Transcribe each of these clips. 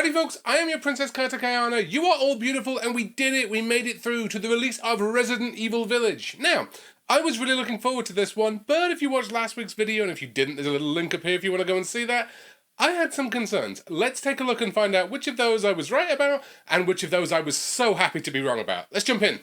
Howdy folks, I am your Princess ChaoticAyana. You are all beautiful and we did it, we made it through to the release of Resident Evil Village. Now, I was really looking forward to this one, but if you watched last week's video, and if you didn't, there's a little link up here if you want to go and see that. I had some concerns. Let's take a look and find out which of those I was right about, and which of those I was so happy to be wrong about. Let's jump in.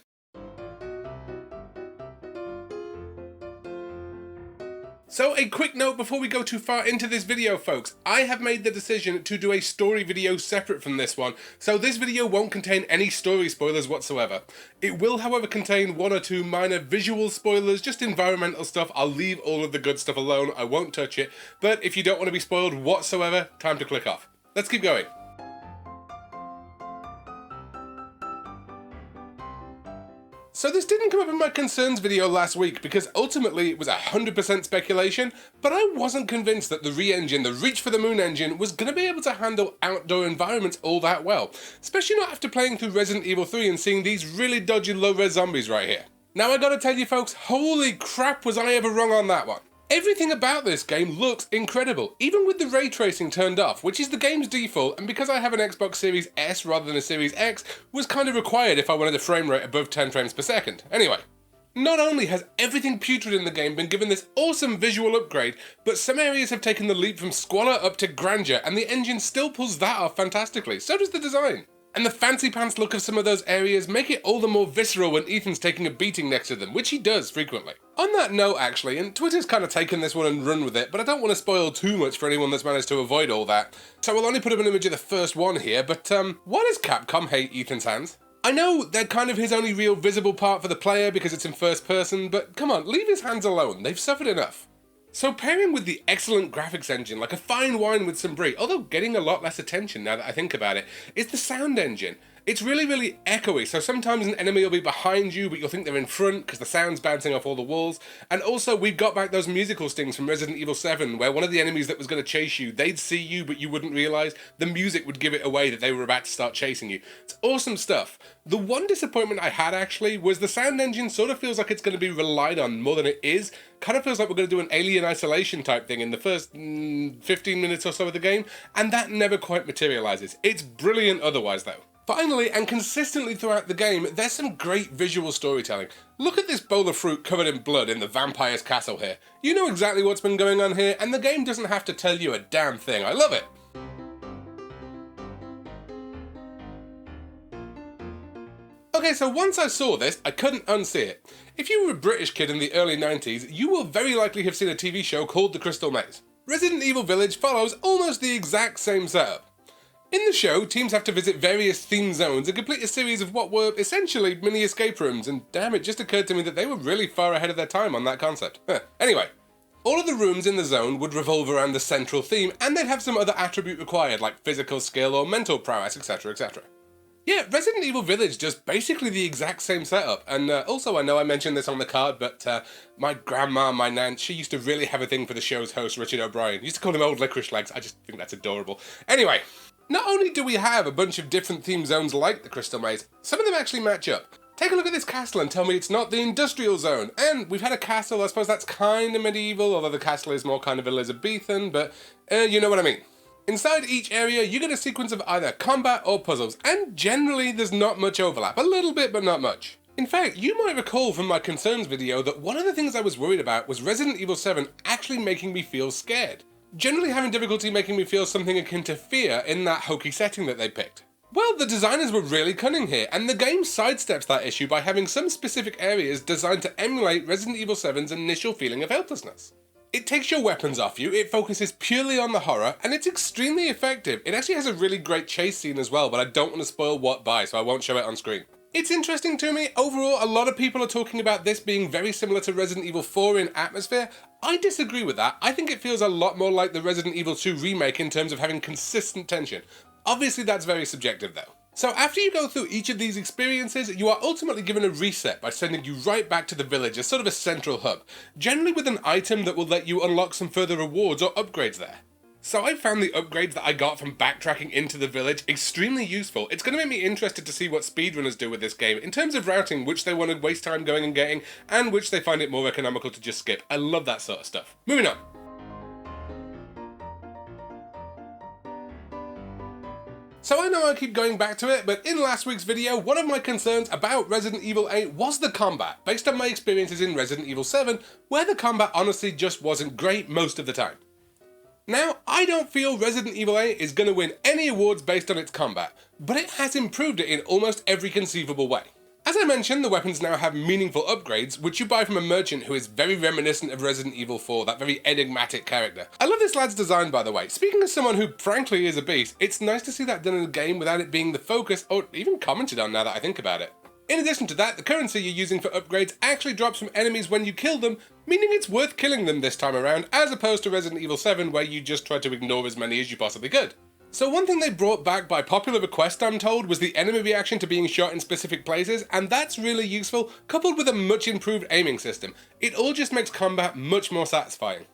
So a quick note before we go too far into this video, folks. I have made the decision to do a story video separate from this one, so this video won't contain any story spoilers whatsoever. It will, however, contain one or two minor visual spoilers, just environmental stuff. I'll leave all of the good stuff alone, I won't touch it, but if you don't want to be spoiled whatsoever, time to click off. Let's keep going. So this didn't come up in my concerns video last week because ultimately it was 100% speculation, but I wasn't convinced that the re-engine, the Reach for the Moon engine, was going to be able to handle outdoor environments all that well, especially not after playing through Resident Evil 3 and seeing these really dodgy low-res zombies right here. Now I gotta tell you folks, holy crap was I ever wrong on that one. Everything about this game looks incredible, even with the ray tracing turned off, which is the game's default, and because I have an Xbox Series S rather than a Series X, was kind of required if I wanted a frame rate above 10 frames per second. Anyway, not only has everything putrid in the game been given this awesome visual upgrade, but some areas have taken the leap from squalor up to grandeur, and the engine still pulls that off fantastically, so does the design. And the fancy pants look of some of those areas make it all the more visceral when Ethan's taking a beating next to them, which he does frequently. On that note actually, and Twitter's kind of taken this one and run with it, but I don't want to spoil too much for anyone that's managed to avoid all that, so we'll only put up an image of the first one here, but why does Capcom hate Ethan's hands? I know they're kind of his only real visible part for the player because it's in first person, but come on, leave his hands alone, they've suffered enough. So pairing with the excellent graphics engine, like a fine wine with some brie, although getting a lot less attention now that I think about it, is the sound engine. It's really echoey, so sometimes an enemy will be behind you, but you'll think they're in front because the sound's bouncing off all the walls. And also, we've got back those musical stings from Resident Evil 7, where one of the enemies that was going to chase you, they'd see you, but you wouldn't realise. The music would give it away that they were about to start chasing you. It's awesome stuff. The one disappointment I had, actually, was the sound engine sort of feels like it's going to be relied on more than it is. Kind of feels like we're going to do an Alien Isolation type thing in the first 15 minutes or so of the game, and that never quite materialises. It's brilliant otherwise, though. Finally, and consistently throughout the game, there's some great visual storytelling. Look at this bowl of fruit covered in blood in the vampire's castle here. You know exactly what's been going on here, and the game doesn't have to tell you a damn thing. I love it. Okay, so once I saw this, I couldn't unsee it. If you were a British kid in the early 90s, you will very likely have seen a TV show called The Crystal Maze. Resident Evil Village follows almost the exact same setup. In the show, teams have to visit various themed zones and complete a series of what were essentially mini escape rooms, and damn, it just occurred to me that they were really far ahead of their time on that concept. Anyway, all of the rooms in the zone would revolve around the central theme, and they'd have some other attribute required, like physical skill or mental prowess, etc, etc. Yeah, Resident Evil Village does basically the exact same setup, and also I know I mentioned this on the card, but my grandma, my nan, she used to really have a thing for the show's host, Richard O'Brien. Used to call him Old Licorice Legs, I just think that's adorable. Anyway, not only do we have a bunch of different theme zones like the Crystal Maze, some of them actually match up. Take a look at this castle and tell me it's not the industrial zone. And we've had a castle, I suppose that's kind of medieval, although the castle is more kind of Elizabethan, but you know what I mean. Inside each area, you get a sequence of either combat or puzzles, and generally there's not much overlap. A little bit, but not much. In fact, you might recall from my concerns video that one of the things I was worried about was Resident Evil 7 actually making me feel scared. Generally having difficulty making me feel something akin to fear in that hokey setting that they picked. Well, the designers were really cunning here, and the game sidesteps that issue by having some specific areas designed to emulate Resident Evil 7's initial feeling of helplessness. It takes your weapons off you, it focuses purely on the horror, and it's extremely effective. It actually has a really great chase scene as well, but I don't want to spoil what by, so I won't show it on screen. It's interesting to me. Overall, a lot of people are talking about this being very similar to Resident Evil 4 in atmosphere. I disagree with that. I think it feels a lot more like the Resident Evil 2 remake in terms of having consistent tension. Obviously, that's very subjective though. So after you go through each of these experiences, you are ultimately given a reset by sending you right back to the village as sort of a central hub, generally with an item that will let you unlock some further rewards or upgrades there. So I found the upgrades that I got from backtracking into the village extremely useful. It's going to make me interested to see what speedrunners do with this game in terms of routing, which they want to waste time going and getting, and which they find it more economical to just skip. I love that sort of stuff. Moving on. So I know I keep going back to it, but in last week's video, one of my concerns about Resident Evil 8 was the combat, based on my experiences in Resident Evil 7, where the combat honestly just wasn't great most of the time. Now, I don't feel Resident Evil 8 is going to win any awards based on its combat, but it has improved it in almost every conceivable way. As I mentioned, the weapons now have meaningful upgrades, which you buy from a merchant who is very reminiscent of Resident Evil 4, that very enigmatic character. I love this lad's design, by the way. Speaking as someone who frankly is a beast, it's nice to see that done in a game without it being the focus, or even commented on now that I think about it. In addition to that, the currency you're using for upgrades actually drops from enemies when you kill them, meaning it's worth killing them this time around, as opposed to Resident Evil 7 where you just try to ignore as many as you possibly could. So one thing they brought back by popular request, I'm told, was the enemy reaction to being shot in specific places, and that's really useful, coupled with a much improved aiming system. It all just makes combat much more satisfying.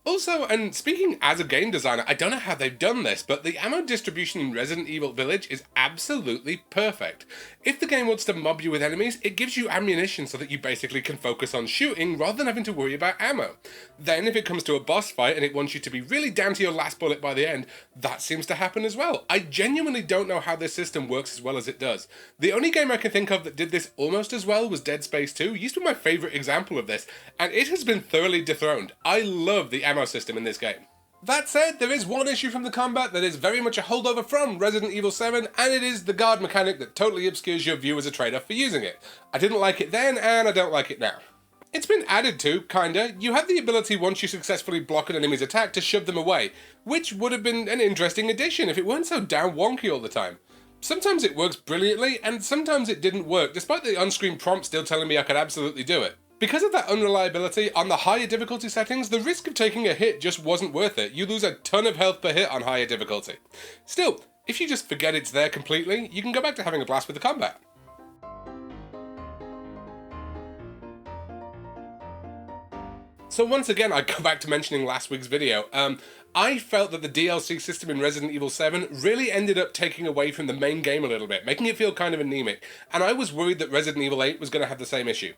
Also, and speaking as a game designer, I don't know how they've done this, but the ammo distribution in Resident Evil Village is absolutely perfect. If the game wants to mob you with enemies, it gives you ammunition so that you basically can focus on shooting rather than having to worry about ammo. Then if it comes to a boss fight and it wants you to be really down to your last bullet by the end, that seems to happen as well. I genuinely don't know how this system works as well as it does. The only game I can think of that did this almost as well was Dead Space 2. It used to be my favourite example of this, and it has been thoroughly dethroned. I love the ammo system in this game. That said, there is one issue from the combat that is very much a holdover from Resident Evil 7, and it is the guard mechanic that totally obscures your view as a trade-off for using it. I didn't like it then, and I don't like it now. It's been added to, kinda. You have the ability once you successfully block an enemy's attack to shove them away, which would have been an interesting addition if it weren't so damn wonky all the time. Sometimes it works brilliantly, and sometimes it didn't work, despite the on-screen prompt still telling me I could absolutely do it. Because of that unreliability, on the higher difficulty settings, the risk of taking a hit just wasn't worth it. You lose a ton of health per hit on higher difficulty. Still, if you just forget it's there completely, you can go back to having a blast with the combat. So once again, I go back to mentioning last week's video. I felt that the DLC system in Resident Evil 7 really ended up taking away from the main game a little bit, making it feel kind of anemic, and I was worried that Resident Evil 8 was going to have the same issue.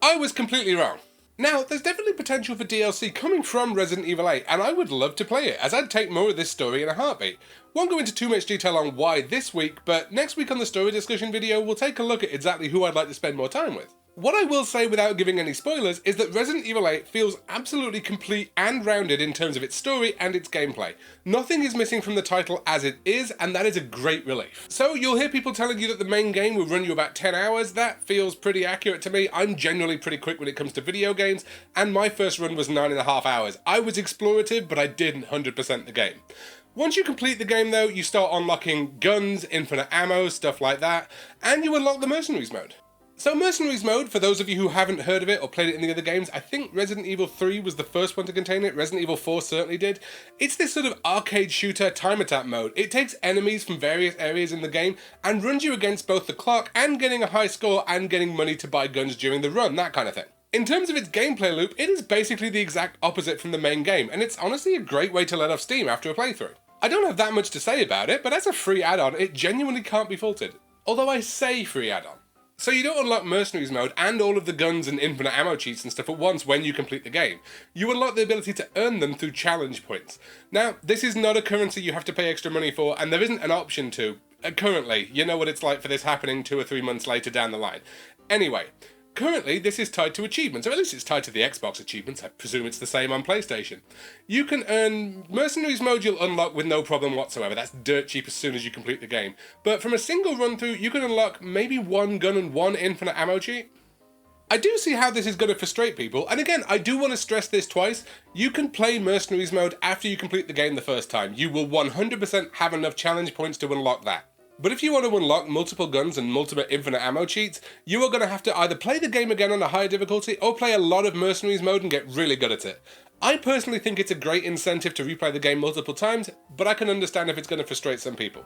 I was completely wrong. Now, there's definitely potential for DLC coming from Resident Evil 8, and I would love to play it, as I'd take more of this story in a heartbeat. Won't go into too much detail on why this week, but next week on the story discussion video, we'll take a look at exactly who I'd like to spend more time with. What I will say without giving any spoilers is that Resident Evil 8 feels absolutely complete and rounded in terms of its story and its gameplay. Nothing is missing from the title as it is, and that is a great relief. So you'll hear people telling you that the main game will run you about 10 hours. That feels pretty accurate to me. I'm generally pretty quick when it comes to video games, and my first run was 9.5 hours. I was explorative, but I didn't 100% the game. Once you complete the game though, you start unlocking guns, infinite ammo, stuff like that, and you unlock the Mercenaries Mode. So Mercenaries Mode, for those of you who haven't heard of it or played it in the other games, I think Resident Evil 3 was the first one to contain it, Resident Evil 4 certainly did. It's this sort of arcade shooter time attack mode. It takes enemies from various areas in the game and runs you against both the clock and getting a high score and getting money to buy guns during the run, that kind of thing. In terms of its gameplay loop, it is basically the exact opposite from the main game, and it's honestly a great way to let off steam after a playthrough. I don't have that much to say about it, but as a free add-on, it genuinely can't be faulted. Although I say free add-on. So you don't unlock Mercenaries Mode and all of the guns and infinite ammo cheats and stuff at once when you complete the game. You unlock the ability to earn them through challenge points. Now, this is not a currency you have to pay extra money for, and there isn't an option to. Currently, you know what it's like for this happening 2 or 3 months later down the line. Anyway, currently this is tied to achievements, or at least it's tied to the Xbox achievements. I presume it's the same on PlayStation. You can earn Mercenaries Mode, you'll unlock with no problem whatsoever. That's dirt cheap as soon as you complete the game. But from a single run through, you can unlock maybe 1 gun and 1 infinite ammo cheat. I do see how this is going to frustrate people, and again, I do want to stress this twice. You can play Mercenaries Mode after you complete the game the first time. You will 100% have enough challenge points to unlock that. But if you want to unlock multiple guns and multiple infinite ammo cheats, you are going to have to either play the game again on a higher difficulty or play a lot of Mercenaries Mode and get really good at it. I personally think it's a great incentive to replay the game multiple times, but I can understand if it's going to frustrate some people.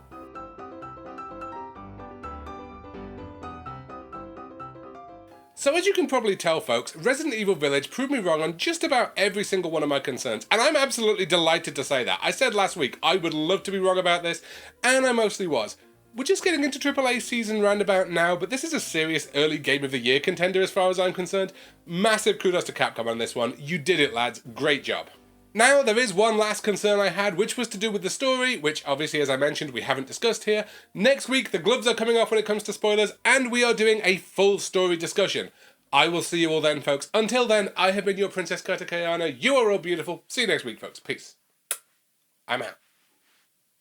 So as you can probably tell folks, Resident Evil Village proved me wrong on just about every single one of my concerns, and I'm absolutely delighted to say that. I said last week I would love to be wrong about this, and I mostly was. We're just getting into AAA season roundabout now, but this is a serious early Game of the Year contender as far as I'm concerned. Massive kudos to Capcom on this one. You did it, lads. Great job. Now, there is one last concern I had, which was to do with the story, which obviously, as I mentioned, we haven't discussed here. Next week, the gloves are coming off when it comes to spoilers, and we are doing a full story discussion. I will see you all then, folks. Until then, I have been your Princess ChaoticAyana. You are all beautiful. See you next week, folks. Peace. I'm out.